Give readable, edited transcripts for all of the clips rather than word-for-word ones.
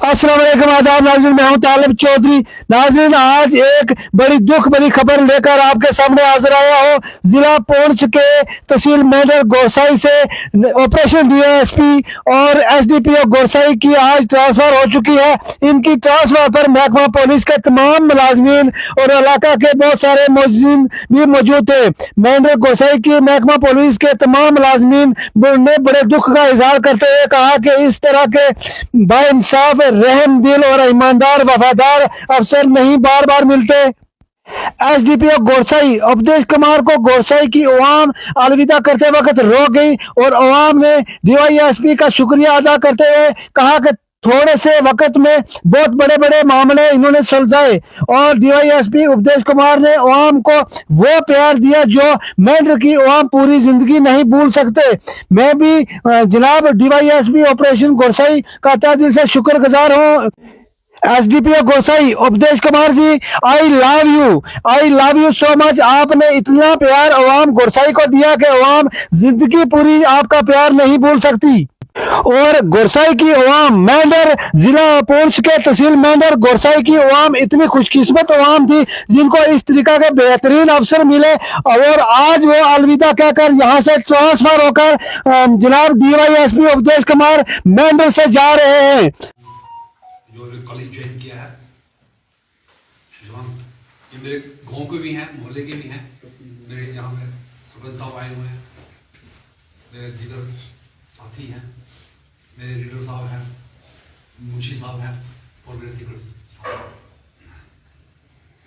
अस्सलाम वालेकुम, आदाब नाज़रीन, मैं हूं तालिब चौधरी। नाज़रीन, आज एक बड़ी दुख भरी खबर लेकर आपके सामने हाजिर आया हूं। जिला पुंछ के तहसील मेंढर गोरसाई से ऑपरेशन डीएसपी और एसडीपीओ गोरसाई की आज ट्रांसफर हो चुकी है। इनकी ट्रांसफर पर महकमा पुलिस के तमाम मुलाजमीन और इलाका के बहुत सारे मुलाजिम भी मौजूद थे। मेंढर गोरसाई की महकमा पुलिस के तमाम मुलाजमीन ने बड़े दुख का इजहार करते हुए कहा कि इस तरह के बाइंसाफ, रहम दिल और ईमानदार वफादार अफसर नहीं बार बार मिलते। एसडीपीओ गोरसाई अवधेश कुमार को गोरसाई की अवाम अलविदा करते वक्त रो गई और अवाम ने डीवाईएसपी का शुक्रिया अदा करते हुए कहा कि थोड़े से वक्त में बहुत बड़े बड़े मामले इन्होंने सुलझाए और डीवाईएसपी अवधेश कुमार ने अवाम को वो प्यार दिया जो मेंढर की अवाम पूरी जिंदगी नहीं भूल सकते। मैं भी जनाब डीवाईएसपी ऑपरेशन गोरसाई का तहे दिल से शुक्रगुजार हूँ। SDPO Gorsai Awadhesh Kumar ji, I love you so much. आपने इतना प्यार अवाम गोरसाई को दिया कि अवाम जिंदगी पूरी आपका प्यार नहीं भूल सकती। और गोरसाई की अवाम, मेंढर जिला पुंछ के तहसील मेंढर गोरसाई की अवाम इतनी खुशकिस्मत अवाम थी जिनको इस तरीका के बेहतरीन अफसर मिले और आज वो अलविदा कहकर यहाँ से ट्रांसफर होकर जनाब डीवाईएसपी अवधेश कुमार मेंढर से जा रहे हैं। जो कॉलेज ज्वाइन किया है, ये मेरे गांव के भी हैं, मोहल्ले के भी हैं। मेरे यहाँ पे सरपंच साहब आए हुए हैं, मेरे दीगर साथी हैं, मेरे लीडर साहब हैं, मुंशी साहब हैं और मेरे दीगर साहब।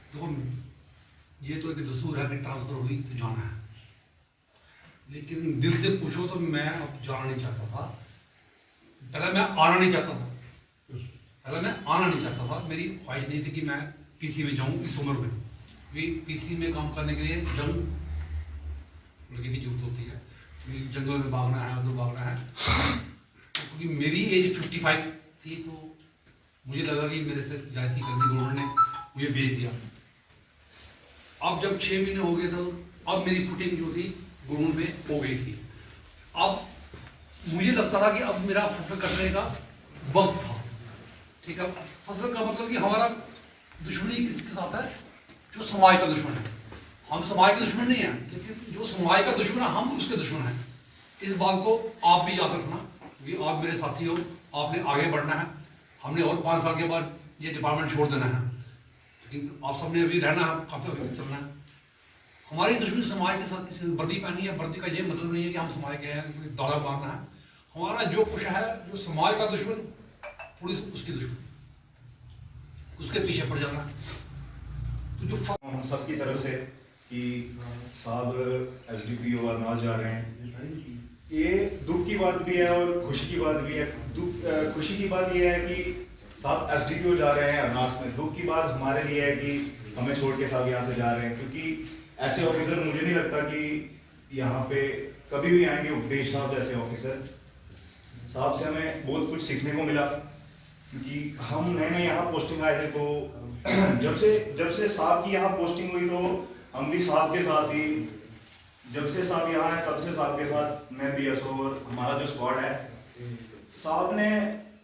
देखो, ये तो एक दस्तूर है कि ट्रांसफर हुई तो जाना है, लेकिन दिल से पूछो तो मैं अब जाना नहीं चाहता था। पहले मैं आना नहीं चाहता था। मेरी ख्वाहिश नहीं थी कि मैं पीसी में जाऊं इस उम्र में। पीसी में काम करने के लिए यंग लड़के की जरूरत होती है। जंगल में भागना है, उधर भागना है। क्योंकि मेरी एज 55 थी तो मुझे लगा कि मेरे से जाती करनी, उन्होंने मुझे भेज दिया। अब जब 6 महीने हो गए तो अब मेरी फुटिंग जो थी ग्राउंड में हो गई थी। अब मुझे लगता था कि अब मेरा फसल कटने का वक्त था। ठीक है, फसल का मतलब कि हमारा दुश्मनी किसके साथ है? जो समाज का दुश्मन है। हम समाज के दुश्मन नहीं है, लेकिन जो समाज का दुश्मन है हम उसके दुश्मन हैं। इस बात को आप भी याद रखना कि आप मेरे साथी हो, आपने आगे बढ़ना है। हमने और 5 साल के बाद ये डिपार्टमेंट छोड़ देना है, लेकिन आप सबने अभी रहना है, काफी अभी चलना है। हमारी दुश्मनी समाज के साथ किसी ने वर्दी पहनी है। वर्दी का ये मतलब नहीं है कि हम समाज के हैं, दौड़ा मारना है। हमारा जो कुछ है, जो समाज का दुश्मन, पुलिस उसकी दुश्मन, उसके पीछे पड़ जाना। तो जो हम सबकी तरफ से कि साहब एसडीपीओ और नाज जा रहे हैं, ये दुख की बात भी है और खुशी की बात भी है। खुशी की बात ये है कि साहब एसडीपीओ जा रहे हैं अरनास में। दुख की बात हमारे लिए है कि हमें छोड़ के साहब यहाँ से जा रहे हैं, क्योंकि ऐसे ऑफिसर मुझे नहीं लगता कि यहाँ पे कभी भी आएंगे। उपदेश साहब जैसे ऑफिसर साहब से हमें बहुत कुछ सीखने को मिला, क्योंकि हम नए नए यहाँ पोस्टिंग आए थे। तो जब से साहब की यहाँ पोस्टिंग हुई तो हम भी साहब के साथ ही, जब से साहब यहाँ है तब से साहब के साथ मैं बीएसओ और हमारा जो स्क्वाड है, साहब ने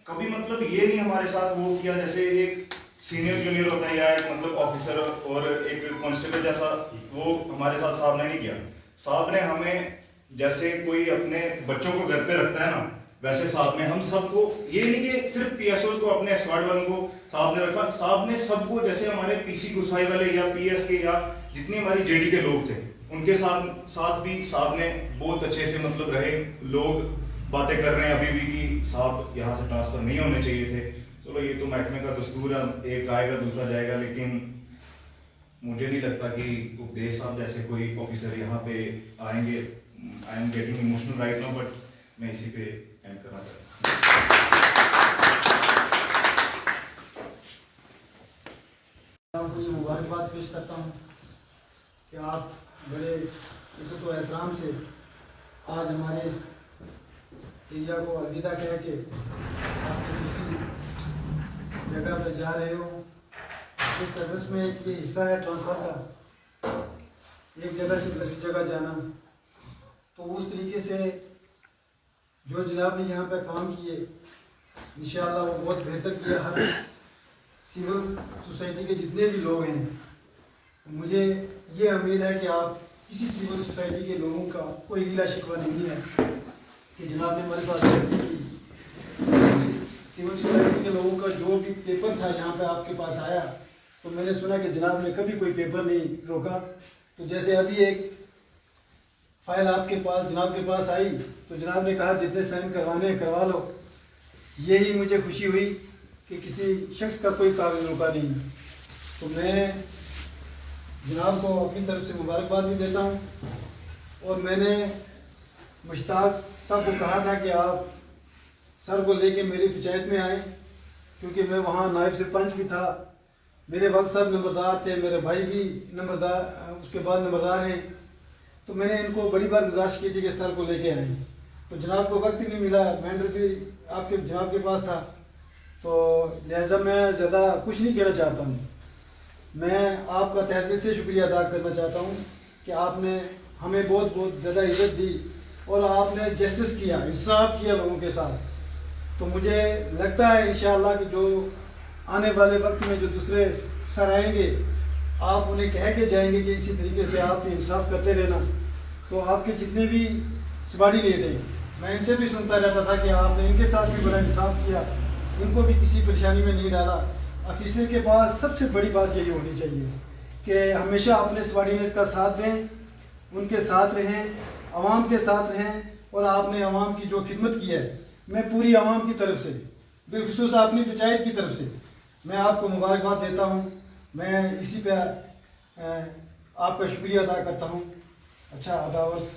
कभी मतलब ये नहीं हमारे साथ वो किया जैसे एक सीनियर जूनियर होता है या एक मतलब ऑफिसर और एक कांस्टेबल जैसा, वो हमारे साथ साहब ने नहीं किया। साहब ने हमें जैसे कोई अपने बच्चों को घर पे रखता है ना, वैसे साहब ने हम सबको, ये नहीं कि सिर्फ पीएसओ को, अपने स्क्वाड वालों को साहब ने रखा। साहब ने सबको, जैसे हमारे पीसी गुसाई वाले या पीएस के या जितने हमारी जेडी के लोग थे, उनके साथ भी साहब ने बहुत अच्छे से मतलब रहे। लोग बातें कर रहे हैं अभी भी कि साहब यहाँ से ट्रांसफर नहीं होने चाहिए थे। चलो ये तो महकमे का दस्तूर है, एक आएगा दूसरा जाएगा, लेकिन मुझे नहीं लगता कि उपदेश साहब जैसे कोई ऑफिसर यहाँ पे आएंगे। I am getting emotional right now, but मैं इसी पे एंड करना चाहता हूँ। ये मुबारकबाद पेश करता हूँ कि आप बड़े इज्जत व एहतराम से आज हमारे इस एरिया को अलविदा कह के आप दूसरी जगह पर जा रहे हो। इस सर्विस में एक ये हिस्सा है ट्रांसफ़र का, एक जगह से दूसरी जगह जाना। तो उस तरीके से जो जनाब ने यहाँ पर काम किए, इंशाअल्लाह वो बहुत बेहतर किया। हर सिविल सोसाइटी के जितने भी लोग हैं, मुझे ये उम्मीद है कि आप किसी सिविल सोसाइटी के लोगों का कोई गिला शिकवा नहीं है कि जनाब ने हमारे साथ गलती की। सिविल सोसाइटी के लोगों का जो भी पेपर था यहाँ पे आपके पास आया, तो मैंने सुना कि जनाब ने कभी कोई पेपर नहीं रोका। तो जैसे अभी एक फाइल आपके पास जनाब के पास आई, तो जनाब ने कहा जितने साइन करवाने हैं करवा लो। यही मुझे खुशी हुई कि किसी शख्स का कोई कागज रुका नहीं। तो मैं जनाब को अपनी तरफ से मुबारकबाद भी देता हूँ। और मैंने मुश्ताक साहब को कहा था कि आप सर को लेके मेरी पंचायत में आए, क्योंकि मैं वहाँ नायब सरपंच भी था, मेरे वाल साहब नंबरदार थे, मेरे भाई भी नंबरदार उसके बाद नंबरदार हैं। तो मैंने इनको बड़ी बार गुजारिश की थी कि सर को लेके आए, तो जनाब को वक्त ही नहीं मिला। मैंडर भी आपके जनाब के पास था, तो लिहाजा मैं ज़्यादा कुछ नहीं कहना चाहता हूँ। मैं आपका तहे दिल से शुक्रिया अदा करना चाहता हूँ कि आपने हमें बहुत बहुत ज़्यादा इज़्ज़त दी और आपने जस्टिस किया, इंसाफ किया लोगों के साथ। तो मुझे लगता है इंशाअल्लाह कि जो आने वाले वक्त में जो दूसरे सर आएंगे, आप उन्हें कह के जाएंगे कि इसी तरीके से आप इंसाफ करते रहना। तो आपके जितने भी सबॉर्डिनेट हैं, मैं इनसे भी सुनता रहता था कि आपने इनके साथ भी बड़ा इंसाफ किया, इनको भी किसी परेशानी में नहीं डाला। ऑफिसर के पास सबसे बड़ी बात यही होनी चाहिए कि हमेशा अपने सबॉर्डिनेट का साथ दें, उनके साथ रहें, आवाम के साथ रहें। और आपने आवाम की जो खिदमत की है, मैं पूरी आवाम की तरफ से, बिलखुसूस अपनी पंचायत की तरफ से मैं आपको मुबारकबाद देता हूँ। मैं इसी पे आपका शुक्रिया अदा करता हूँ। अच्छा, आदावर्स।